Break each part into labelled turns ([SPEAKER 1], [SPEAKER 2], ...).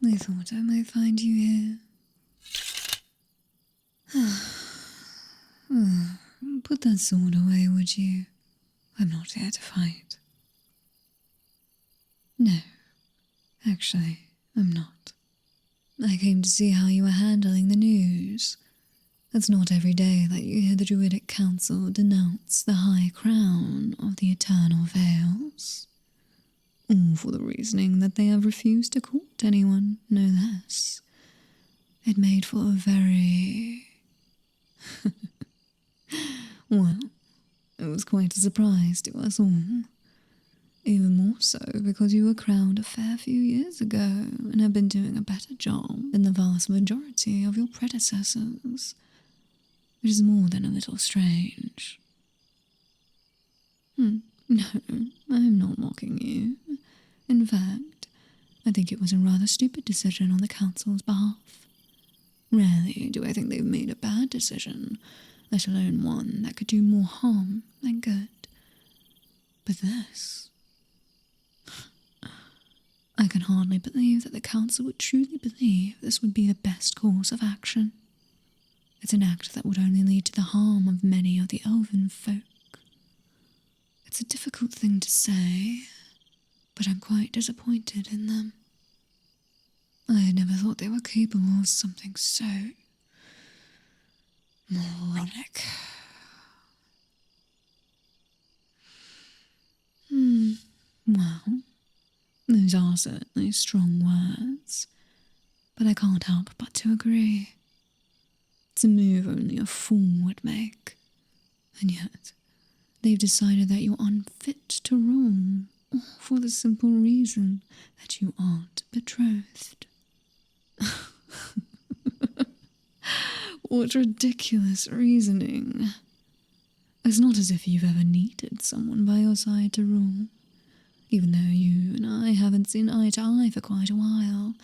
[SPEAKER 1] I thought I might find you here. Put that sword away, would you? I'm not here to fight. No, actually, I'm not. I came to see how you were handling the news. It's not every day that you hear the Druidic Council denounce the high crown of the Eternal Veils. All for the reasoning that they have refused to court anyone, no less. It made for a very... well, it was quite a surprise to us all. Even more so because you were crowned a fair few years ago and have been doing a better job than the vast majority of your predecessors, which is more than a little strange. No, I'm not mocking you. In fact, I think it was a rather stupid decision on the council's behalf. Rarely do I think they've made a bad decision, let alone one that could do more harm than good. But this... I can hardly believe that the council would truly believe this would be the best course of action. It's an act that would only lead to the harm of many of the elven folk. It's a difficult thing to say, but I'm quite disappointed in them. I had never thought they were capable of something so... moronic. Well, those are certainly strong words, but I can't help but to agree. It's a move only a fool would make, and yet they've decided that you're unfit to rule, all for the simple reason that you aren't betrothed. What ridiculous reasoning. It's not as if you've ever needed someone by your side to rule. Even though you and I haven't seen eye to eye for quite a while,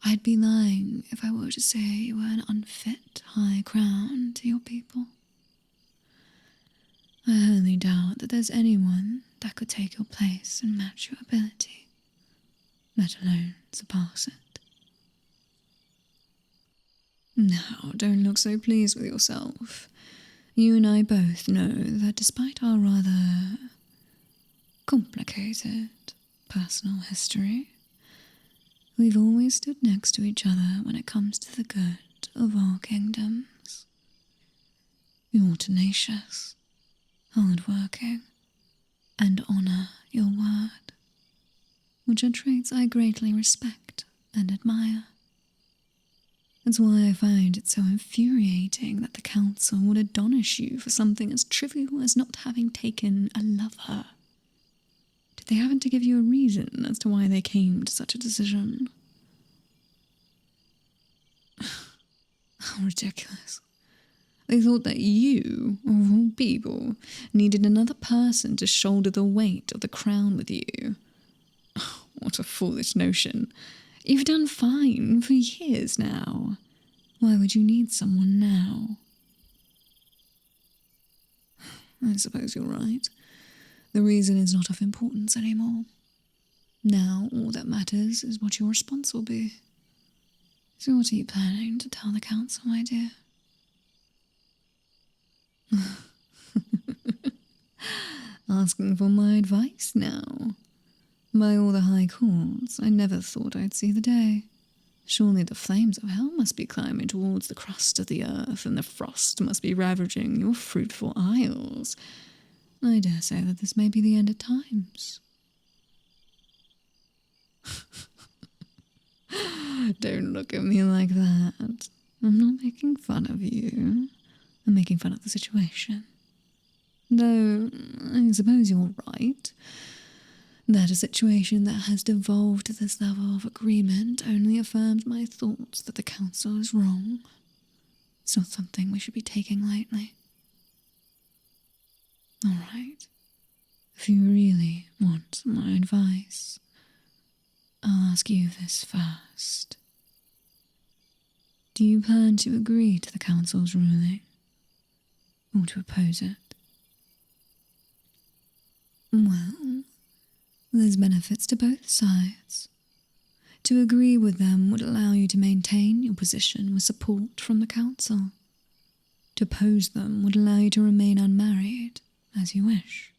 [SPEAKER 1] I'd be lying if I were to say you were an unfit high crown to your people. I only doubt that there's anyone that could take your place and match your ability, let alone surpass it. Now, don't look so pleased with yourself. You and I both know that despite our rather complicated personal history, we've always stood next to each other when it comes to the good of our kingdoms. You're tenacious, hard-working, and honour your word, which are traits I greatly respect and admire. That's why I find it so infuriating that the council would admonish you for something as trivial as not having taken a lover. Did they happen to give you a reason as to why they came to such a decision? How ridiculous. They thought that you, of all people, needed another person to shoulder the weight of the crown with you. What a foolish notion. You've done fine for years now. Why would you need someone now? I suppose you're right. The reason is not of importance anymore. Now all that matters is what your response will be. So what are you planning to tell the council, my dear? Asking for my advice now. By all the high courts, I never thought I'd see the day. Surely the flames of hell must be climbing towards the crust of the earth, and the frost must be ravaging your fruitful isles. I dare say that this may be the end of times. Don't look at me like that. I'm not making fun of you. I'm making fun of the situation. Though, I suppose you're right. That a situation that has devolved to this level of agreement only affirms my thoughts that the council is wrong. It's not something we should be taking lightly. All right. If you really want my advice, I'll ask you this first. Do you plan to agree to the council's ruling, or to oppose it? Well, there's benefits to both sides. To agree with them would allow you to maintain your position with support from the council. To oppose them would allow you to remain unmarried, as you wish.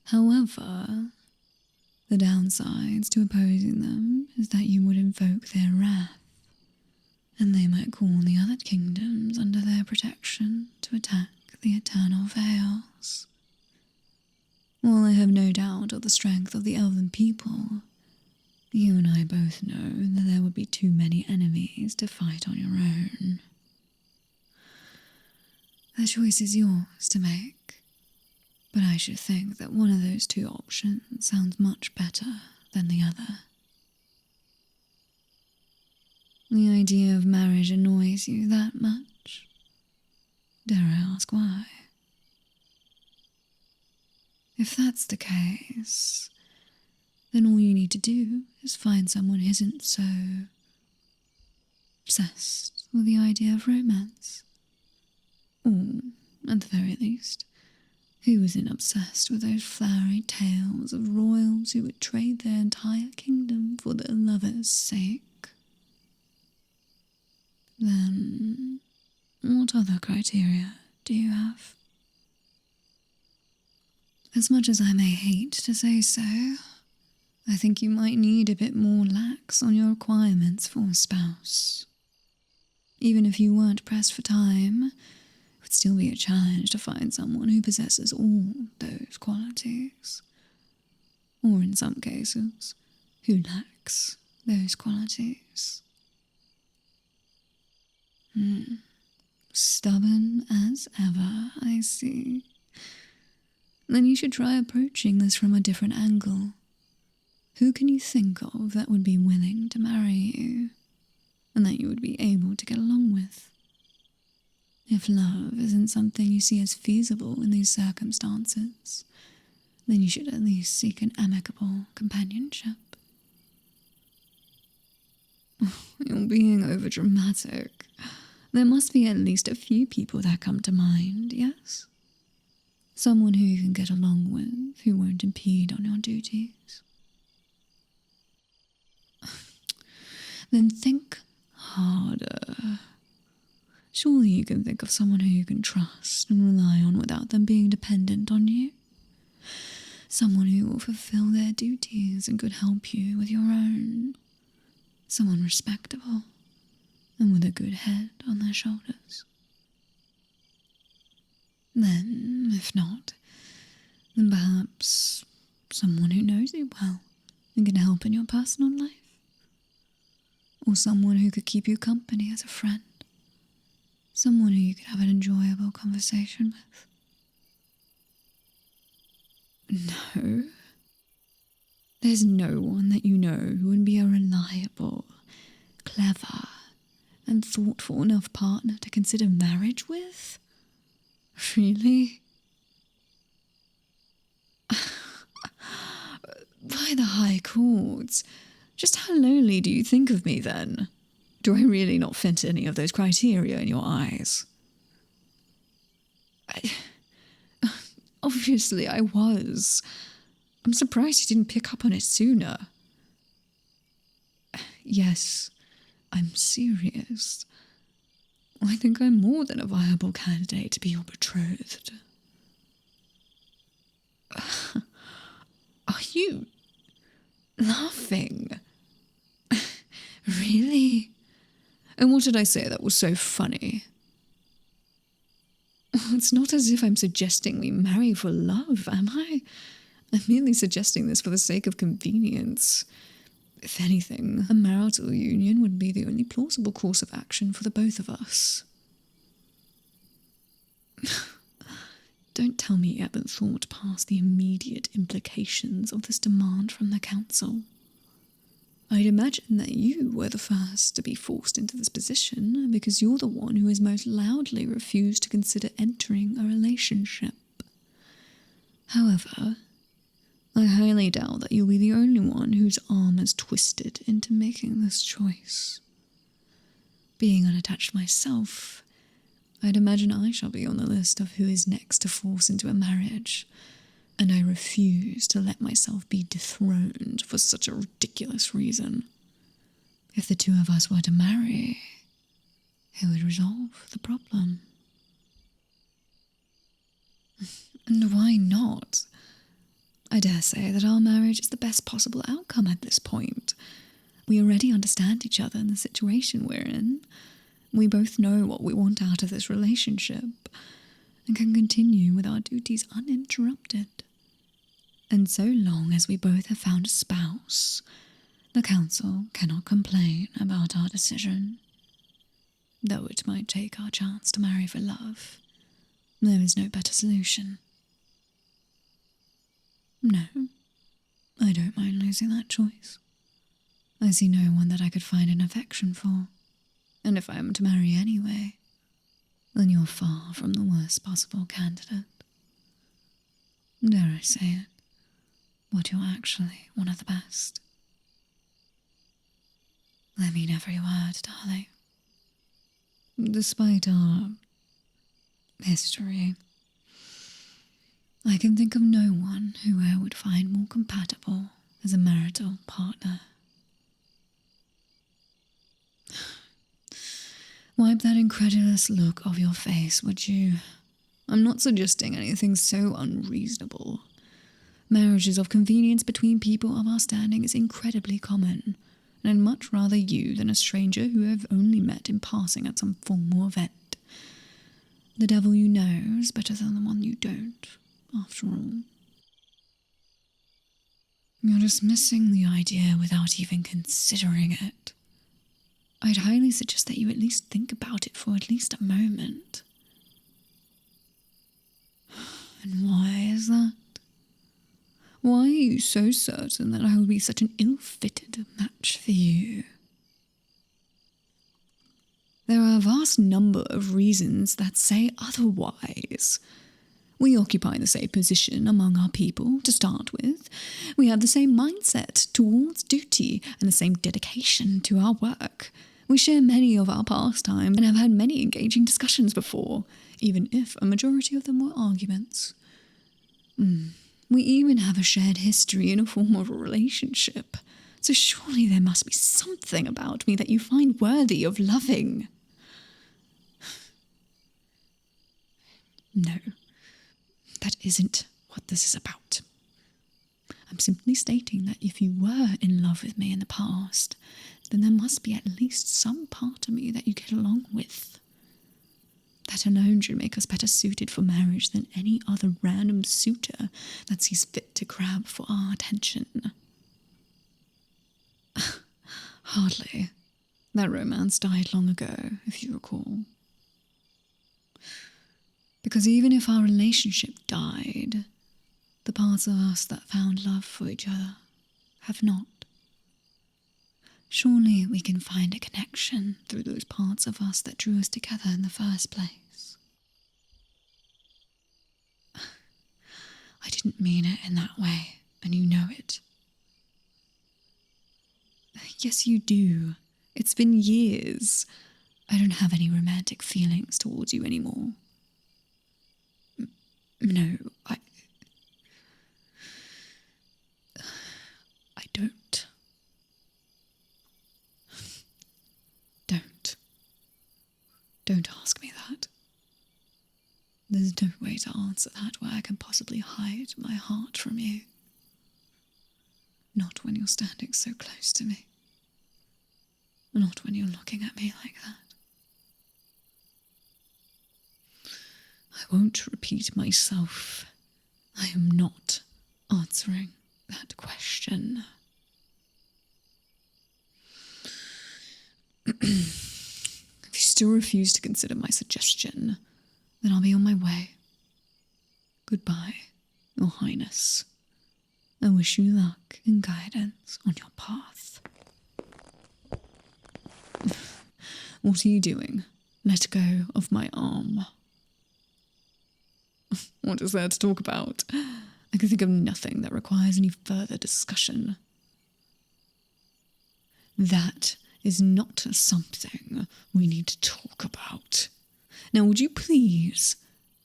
[SPEAKER 1] However, the downsides to opposing them is that you would invoke their wrath, and they might call the other kingdoms under their protection to attack the eternal veils. While I have no doubt of the strength of the elven people, you and I both know that there would be too many enemies to fight on your own. The choice is yours to make, but I should think that one of those two options sounds much better than the other. The idea of marriage annoys you that much? Dare I ask why? If that's the case, then all you need to do is find someone who isn't so obsessed with the idea of romance. Or, at the very least, who isn't obsessed with those flowery tales of royals who would trade their entire kingdom for their lover's sake. Then, what other criteria do you have? As much as I may hate to say so, I think you might need a bit more lax on your requirements for a spouse. Even if you weren't pressed for time, it would still be a challenge to find someone who possesses all those qualities. Or in some cases, who lacks those qualities. Stubborn as ever, I see. Then you should try approaching this from a different angle. Who can you think of that would be willing to marry you, and that you would be able to get along with? If love isn't something you see as feasible in these circumstances, then you should at least seek an amicable companionship. You're being overdramatic. There must be at least a few people that come to mind, yes? Someone who you can get along with, who won't impede on your duties. Then think harder. Surely you can think of someone who you can trust and rely on without them being dependent on you. Someone who will fulfill their duties and could help you with your own. Someone respectable and with a good head on their shoulders. Then, if not, then perhaps someone who knows you well and can help in your personal life. Or someone who could keep you company as a friend. Someone who you could have an enjoyable conversation with. No. There's no one that you know who would be a reliable, clever, and thoughtful enough partner to consider marriage with? Really? By the high courts, just how lowly do you think of me then? Do I really not fit any of those criteria in your eyes? Obviously I was. I'm surprised you didn't pick up on it sooner. Yes, I'm serious. I think I'm more than a viable candidate to be your betrothed. Are you laughing? Really? And what did I say that was so funny? It's not as if I'm suggesting we marry for love, am I? I'm merely suggesting this for the sake of convenience. If anything, a marital union would be the only plausible course of action for the both of us. Don't tell me you haven't thought past the immediate implications of this demand from the council. I'd imagine that you were the first to be forced into this position because you're the one who has most loudly refused to consider entering a relationship. However, I highly doubt that you'll be the only one whose arm is twisted into making this choice. Being unattached myself, I'd imagine I shall be on the list of who is next to force into a marriage, and I refuse to let myself be dethroned for such a ridiculous reason. If the two of us were to marry, it would resolve the problem. And why not? I dare say that our marriage is the best possible outcome at this point. We already understand each other and the situation we're in. We both know what we want out of this relationship and can continue with our duties uninterrupted. And so long as we both have found a spouse, the council cannot complain about our decision. Though it might take our chance to marry for love, there is no better solution. No, I don't mind losing that choice. I see no one that I could find an affection for, and if I am to marry anyway, then you're far from the worst possible candidate. Dare I say it, but you're actually one of the best. I mean every word, darling. Despite our history, I can think of no one who I would find more compatible as a marital partner. Wipe that incredulous look off your face, would you? I'm not suggesting anything so unreasonable. Marriages of convenience between people of our standing is incredibly common, and I'd much rather you than a stranger who I've only met in passing at some formal event. The devil you know is better than the one you don't, after all. You're dismissing the idea without even considering it. I'd highly suggest that you at least think about it for at least a moment. And why is that? Why are you so certain that I will be such an ill-fitted match for you? There are a vast number of reasons that say otherwise. We occupy the same position among our people, to start with. We have the same mindset towards duty and the same dedication to our work. We share many of our pastimes and have had many engaging discussions before, even if a majority of them were arguments. We even have a shared history in a form of a relationship, so surely there must be something about me that you find worthy of loving. No, that isn't what this is about. I'm simply stating that if you were in love with me in the past, then there must be at least some part of me that you get along with. That alone should make us better suited for marriage than any other random suitor that sees fit to grab for our attention. Hardly. That romance died long ago, if you recall. Because even if our relationship died, the parts of us that found love for each other have not. Surely we can find a connection through those parts of us that drew us together in the first place. I didn't mean it in that way, and you know it. Yes, you do. It's been years. I don't have any romantic feelings towards you anymore. No, I don't. Don't ask me that. There's no way to answer that where I can possibly hide my heart from you. Not when you're standing so close to me. Not when you're looking at me like that. I won't repeat myself. I am not answering that question. If you still refuse to consider my suggestion, then I'll be on my way. Goodbye, Your Highness. I wish you luck and guidance on your path. What are you doing? Let go of my arm. What is there to talk about? I can think of nothing that requires any further discussion. That is not something we need to talk about. Now, would you please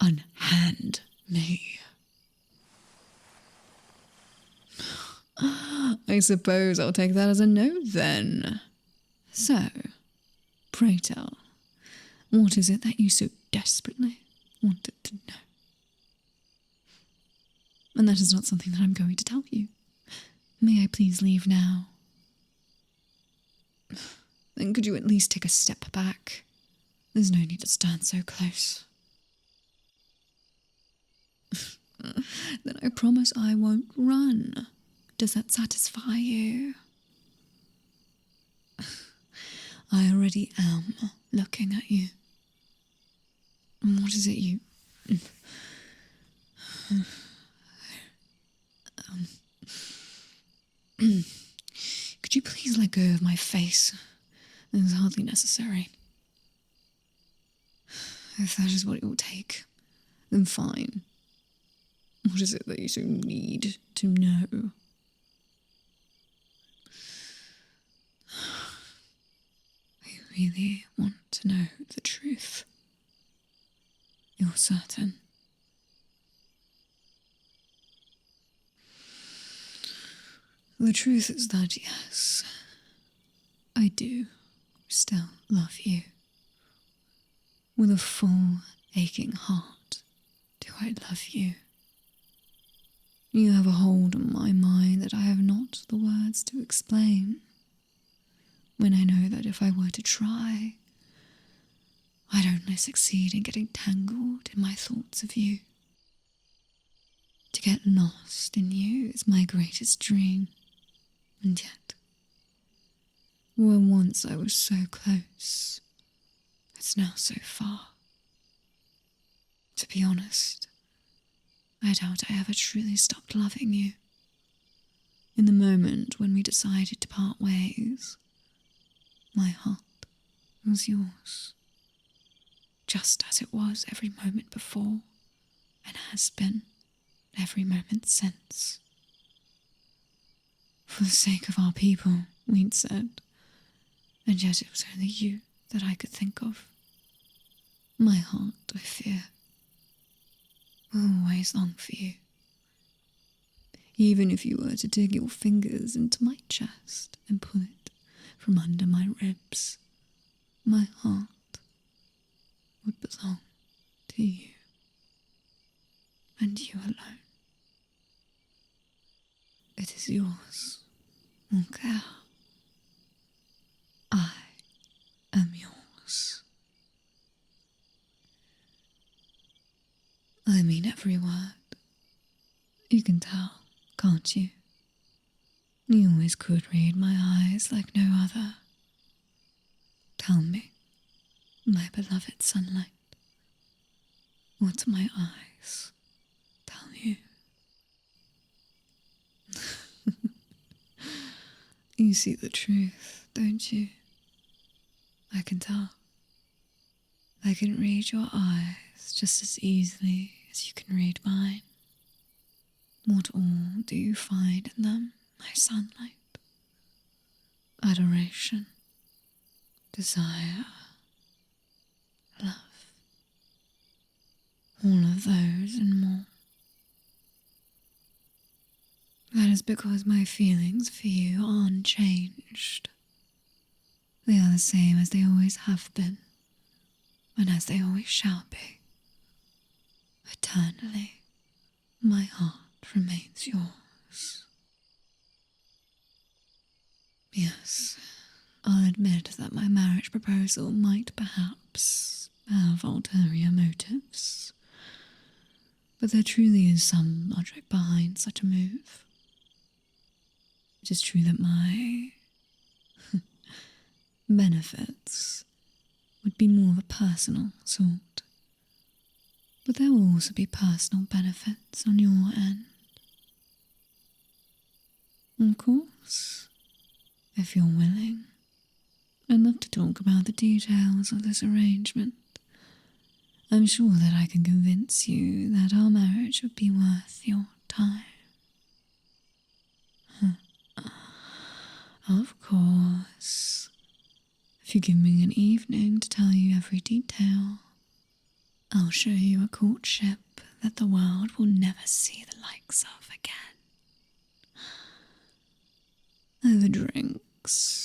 [SPEAKER 1] unhand me? I suppose I'll take that as a no then. So, pray tell, what is it that you so desperately wanted to know? And that is not something that I'm going to tell you. May I please leave now? Then could you at least take a step back? There's no need to stand so close. Then I promise I won't run. Does that satisfy you? I already am looking at you. And what is it you... Could you please let go of my face? It is hardly necessary. If that is what it will take, then fine. What is it that you so need to know? I really want to know the truth. You're certain? The truth is that, yes, I do still love you. With a full, aching heart, do I love you. You have a hold on my mind that I have not the words to explain. When I know that if I were to try, I'd only succeed in getting tangled in my thoughts of you. To get lost in you is my greatest dream. And yet, where once I was so close, it's now so far. To be honest, I doubt I ever truly stopped loving you. In the moment when we decided to part ways, my heart was yours, just as it was every moment before, and has been every moment since. For the sake of our people, we'd said, and yet it was only you that I could think of. My heart, I fear, will always long for you. Even if you were to dig your fingers into my chest and pull it from under my ribs, my heart would belong to you, and you alone. It is yours, mon cœur. I am yours. I mean every word. You can tell, can't you? You always could read my eyes like no other. Tell me, my beloved sunlight, what my eyes tell you. You see the truth, don't you? I can tell. I can read your eyes just as easily as you can read mine. What all do you find in them, my sunlight? Adoration, desire, love, all of those and more. That is because my feelings for you are unchanged. They are the same as they always have been, and as they always shall be. Eternally, my heart remains yours. Yes, I'll admit that my marriage proposal might perhaps have ulterior motives, but there truly is some logic behind such a move. It is true that my benefits would be more of a personal sort, but there will also be personal benefits on your end. Of course, if you're willing, I'd love to talk about the details of this arrangement. I'm sure that I can convince you that our marriage would be worth your time. Of course, if you give me an evening to tell you every detail, I'll show you a courtship that the world will never see the likes of again. drinks.